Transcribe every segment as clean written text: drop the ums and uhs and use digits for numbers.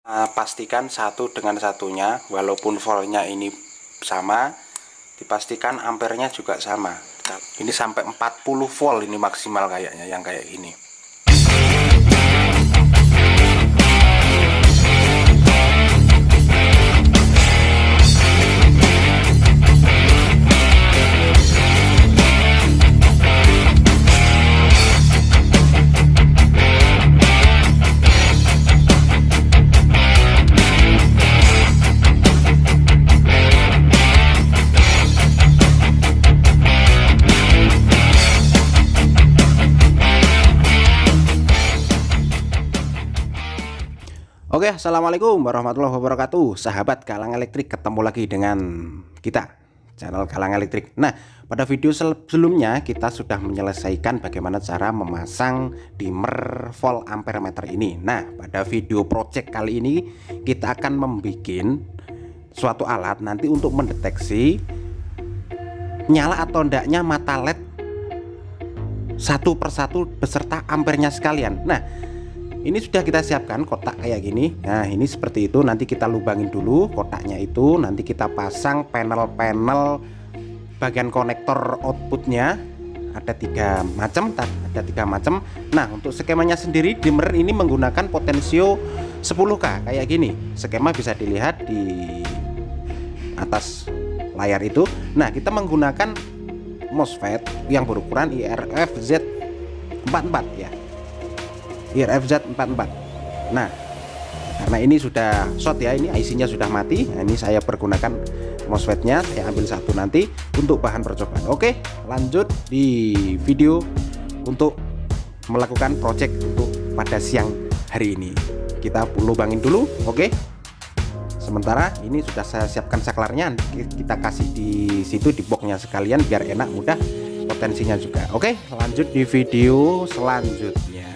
Pastikan satu dengan satunya, walaupun voltnya ini sama, dipastikan ampernya juga sama. Ini sampai 40 volt ini maksimal kayaknya yang kayak gini. Oke, assalamualaikum warahmatullahi wabarakatuh, sahabat Galang Elektrik. Ketemu lagi dengan kita, channel Galang Elektrik. Nah, pada video sebelumnya kita sudah menyelesaikan bagaimana cara memasang dimmer volt ampere meter ini. Nah, pada video project kali ini kita akan membuat suatu alat nanti untuk mendeteksi nyala atau ndaknya mata LED satu persatu beserta ampernya sekalian. Nah, ini sudah kita siapkan kotak kayak gini. Nah, ini seperti itu. Nanti kita lubangin dulu kotaknya itu. Nanti kita pasang panel-panel bagian konektor outputnya. Ada tiga macam. Nah, untuk skemanya sendiri, dimmer ini menggunakan potensio 10K kayak gini. Skema bisa dilihat di atas layar itu. Nah, kita menggunakan MOSFET yang berukuran IRFZ44 ya. IRFZ44. Nah, karena ini sudah short ya, ini IC-nya sudah mati. Nah, ini saya pergunakan MOSFET-nya, saya ambil satu nanti untuk bahan percobaan. Oke, lanjut di video untuk melakukan project untuk pada siang hari ini. Kita lubangin dulu, oke. Sementara ini sudah saya siapkan saklarnya, kita kasih di situ di boxnya sekalian biar enak mudah potensinya juga. Oke, lanjut di video selanjutnya.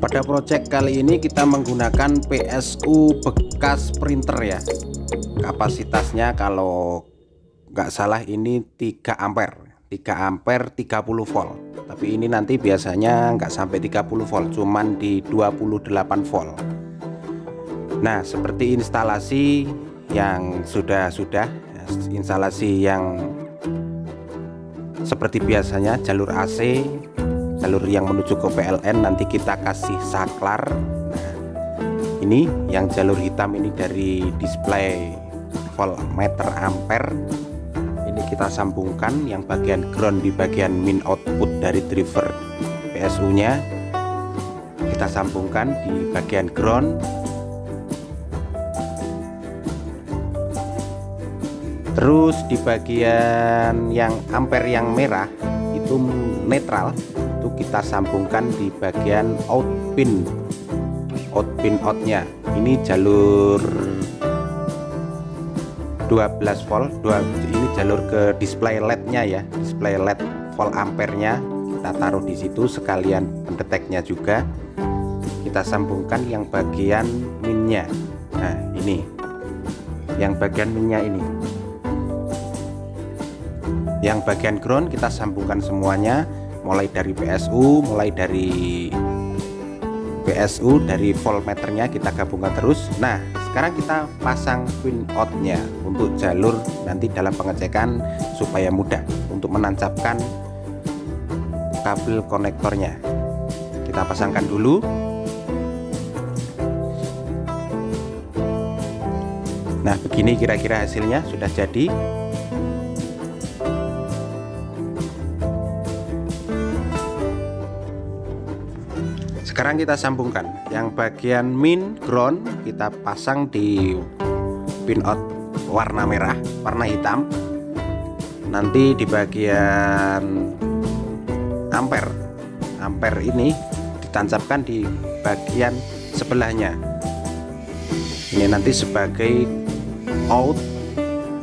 Pada project kali ini kita menggunakan PSU bekas printer ya. Kapasitasnya kalau nggak salah ini 3 ampere 30 volt, tapi ini nanti biasanya nggak sampai 30 volt, cuman di 28 volt. Nah, seperti instalasi yang sudah instalasi yang seperti biasanya, jalur AC, jalur yang menuju ke PLN nanti kita kasih saklar. Nah, ini yang jalur hitam ini dari display voltmeter ampere, ini kita sambungkan yang bagian ground di bagian min output dari driver PSU nya, kita sambungkan di bagian ground. Terus di bagian yang ampere yang merah itu netral, itu kita sambungkan di bagian out pin outnya. Ini jalur 12 volt, ini jalur ke display LED-nya ya, display LED volt ampere-nya kita taruh di situ, sekalian pendeteknya juga kita sambungkan yang bagian min-nya. Nah, ini yang bagian min-nya ini. Yang bagian ground kita sambungkan semuanya, mulai dari PSU, dari voltmeternya kita gabungkan terus. Nah, sekarang kita pasang pin outnya untuk jalur nanti dalam pengecekan supaya mudah untuk menancapkan kabel konektornya. Kita pasangkan dulu. Nah, begini kira-kira hasilnya sudah jadi. Sekarang kita sambungkan yang bagian min ground, kita pasang di pin out warna merah, warna hitam. Nanti di bagian ampere ini ditancapkan di bagian sebelahnya. Ini nanti sebagai out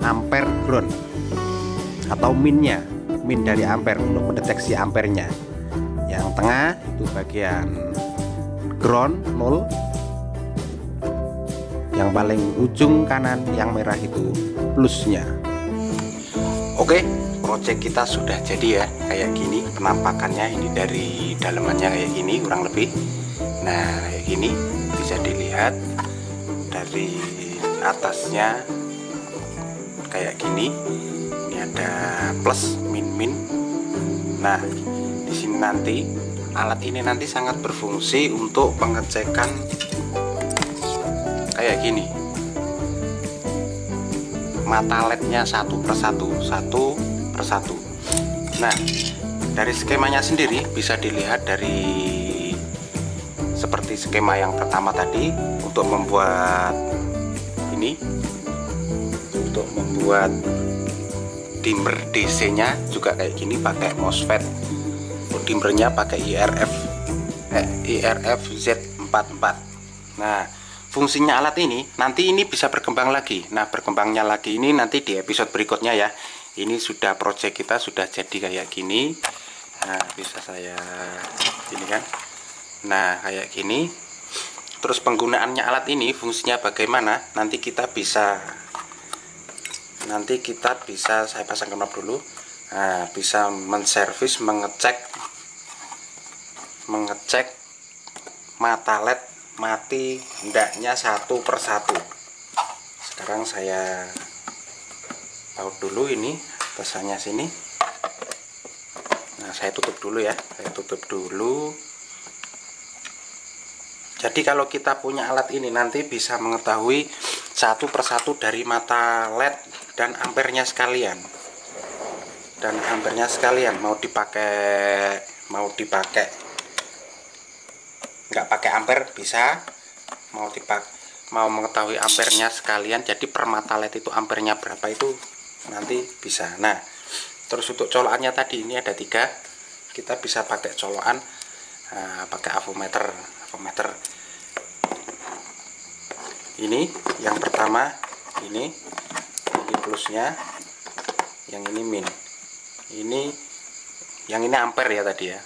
ampere ground atau minnya, min dari ampere untuk mendeteksi ampernya. Yang tengah itu bagian ground 0, yang paling ujung kanan yang merah itu plusnya. Oke, project kita sudah jadi ya, kayak gini penampakannya. Ini dari dalamannya kayak gini kurang lebih. Nah, kayak gini bisa dilihat dari atasnya kayak gini. Ini ada plus min. Nah, di sini nanti alat ini nanti sangat berfungsi untuk pengecekan kayak gini, mata LED-nya satu persatu. Nah, dari skemanya sendiri bisa dilihat dari seperti skema yang pertama tadi. Untuk membuat ini, untuk membuat dimmer DC-nya juga kayak gini pakai MOSFET. Dimmernya pakai IRF Z44. Nah, fungsinya alat ini nanti ini bisa berkembang lagi. Nah, berkembangnya lagi ini nanti di episode berikutnya ya. Ini sudah project kita sudah jadi kayak gini. Nah, bisa saya ini kan. Nah, kayak gini. Terus penggunaannya alat ini fungsinya bagaimana? Nanti kita bisa saya pasang knob dulu. Nah, bisa menservis, mengecek mata LED mati hendaknya satu persatu. Sekarang saya baut dulu ini atasannya sini. Nah, saya tutup dulu ya, Jadi kalau kita punya alat ini nanti bisa mengetahui satu persatu dari mata LED dan ampernya sekalian. Mau dipakai nggak pakai ampere bisa, mau mengetahui ampernya sekalian, jadi per mata LED itu ampernya berapa itu nanti bisa. Nah, terus untuk colokannya tadi ini ada 3, kita bisa pakai colokan pakai avometer. Ini yang pertama, ini plusnya, yang ini min, yang ini ampere ya tadi ya,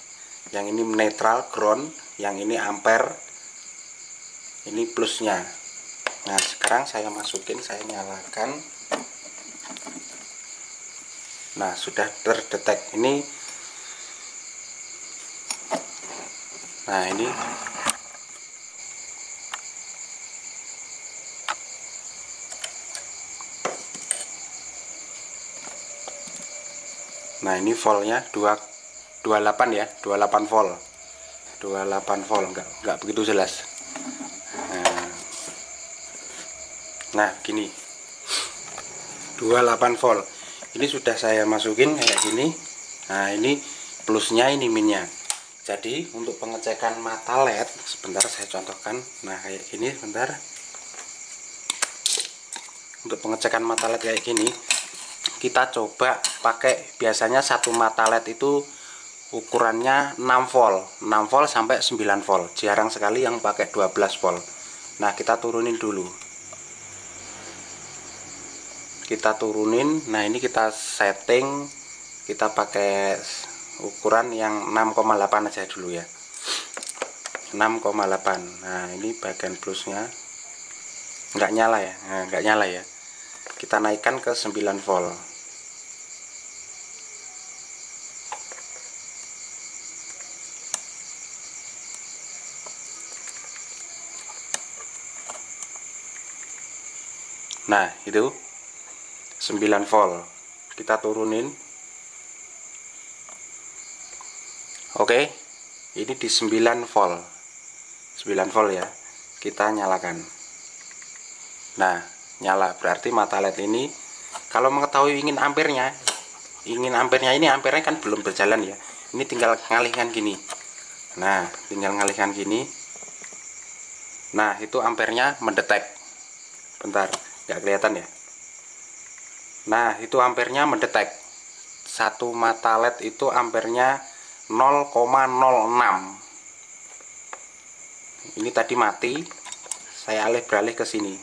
yang ini netral ground, yang ini ampere, ini plusnya. Nah, sekarang saya nyalakan. Nah, sudah terdetek ini. Nah, ini voltnya 28 ya, 28 volt. 28 volt, enggak begitu jelas. Nah, gini. 28 volt. Ini sudah saya masukin kayak gini. Nah, ini plusnya, ini minnya. Jadi untuk pengecekan mata LED, sebentar saya contohkan. Nah, kayak gini, sebentar. Untuk pengecekan mata LED kayak gini, kita coba pakai, biasanya satu mata LED itu ukurannya 6 volt, 6 volt sampai 9 volt. Jarang sekali yang pakai 12 volt. Nah, kita turunin dulu. Nah, ini kita setting, kita pakai ukuran yang 6,8 aja dulu ya. 6,8. Nah, ini bagian plusnya nggak nyala ya. Nah, nggak nyala ya. Kita naikkan ke 9 volt. Nah, itu 9 volt. Kita turunin. Oke. Ini di 9 volt. 9 volt ya. Kita nyalakan. Nah, nyala, berarti mata LED ini kalau mengetahui ingin ampernya ini, ampernya kan belum berjalan ya. Ini tinggal ngalihkan gini. Nah, tinggal ngalihkan gini. Nah, itu ampernya mendetek. Bentar, nggak kelihatan ya. Nah, itu ampernya mendetek. Satu mata LED itu ampernya 0,06. Ini tadi mati, saya beralih ke sini.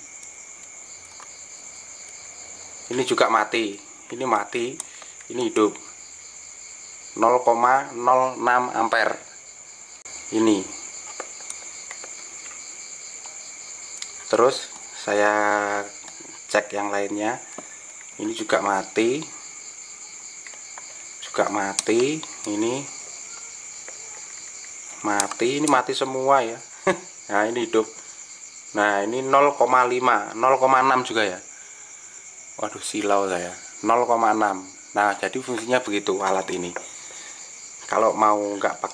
Ini juga mati, ini mati, ini hidup. 0,06 ampere. Ini. Terus saya cek yang lainnya. Ini juga mati. Ini mati semua ya. Nah, ini hidup. Nah, ini 0,5, 0,6 juga ya. Waduh, silau saya. 0,6. Nah, jadi fungsinya begitu alat ini. Kalau mau nggak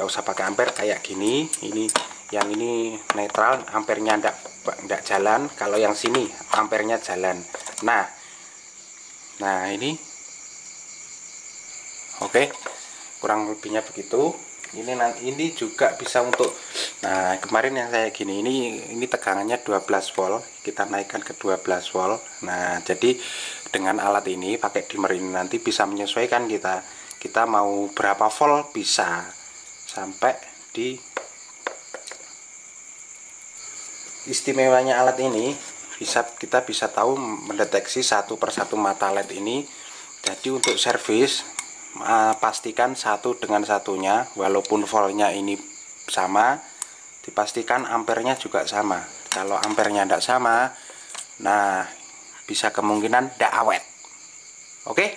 usah pakai ampere kayak gini. Ini yang ini netral, ampernya nggak jalan. Kalau yang sini ampernya jalan. Nah, ini oke, kurang lebihnya begitu. Ini juga bisa untuk, nah kemarin yang saya gini, ini tegangannya 12 volt, kita naikkan ke 12 volt. Nah, jadi dengan alat ini pakai dimmer ini nanti bisa menyesuaikan kita mau berapa volt, bisa sampai di. Istimewanya alat ini kita bisa tahu mendeteksi satu persatu mata LED ini. Jadi untuk servis, pastikan satu dengan satunya, walaupun voltnya ini sama, dipastikan ampernya juga sama. Kalau ampernya tidak sama, nah bisa kemungkinan tidak awet. Oke,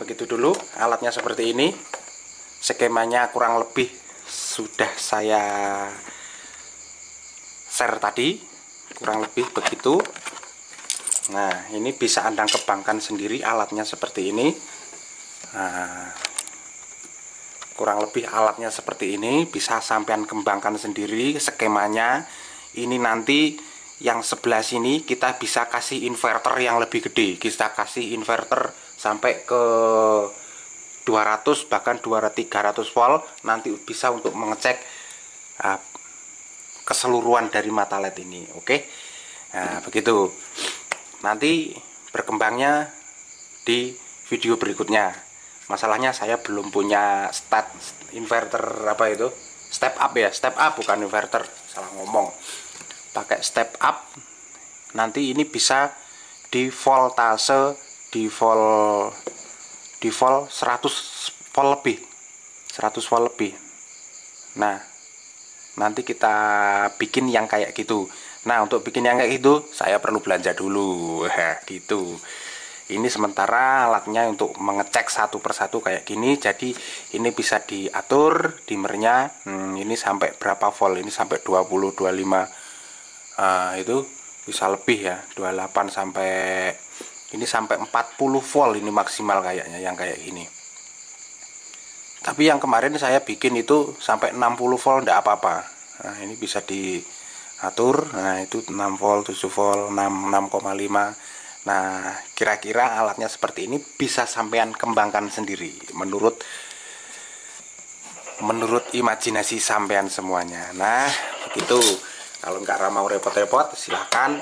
begitu dulu alatnya seperti ini. Skemanya kurang lebih sudah saya share tadi, kurang lebih begitu. Nah, ini bisa Anda kembangkan sendiri alatnya seperti ini. Nah, kurang lebih alatnya seperti ini, bisa sampean kembangkan sendiri skemanya. Ini nanti yang sebelah sini kita bisa kasih inverter yang lebih gede, kita kasih inverter sampai ke 200 bahkan 300 volt, nanti bisa untuk mengecek keseluruhan dari mata LED ini. Oke, nah begitu, nanti berkembangnya di video berikutnya. Masalahnya saya belum punya inverter step up bukan inverter, salah ngomong, pakai step up. Nanti ini bisa di voltase di volt 100 volt lebih, 100 volt lebih. Nah, nanti kita bikin yang kayak gitu. Nah, untuk bikin yang kayak gitu saya perlu belanja dulu gitu. Ini sementara alatnya untuk mengecek satu persatu kayak gini. Jadi ini bisa diatur dimmernya. Ini sampai berapa volt? Ini sampai 20, 25. Itu bisa lebih ya, 28 sampai ini sampai 40 volt ini maksimal kayaknya yang kayak gini. Tapi yang kemarin saya bikin itu sampai 60 volt enggak apa-apa. Nah, ini bisa diatur. Nah, itu 6 volt, 7 volt, 6,5. Nah, kira-kira alatnya seperti ini bisa sampean kembangkan sendiri menurut imajinasi sampean semuanya. Nah, begitu. Kalau nggak mau repot-repot, silahkan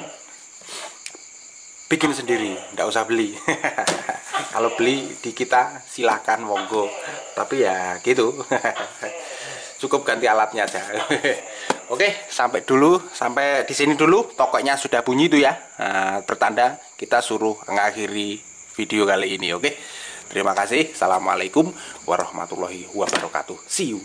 bikin sendiri, nggak usah beli. Kalau beli di kita silahkan monggo, tapi ya gitu. Cukup ganti alatnya aja. Oke, sampai di sini dulu. Pokoknya sudah bunyi itu ya. Nah, pertanda kita suruh mengakhiri video kali ini. Oke, terima kasih. Assalamualaikum warahmatullahi wabarakatuh. See you.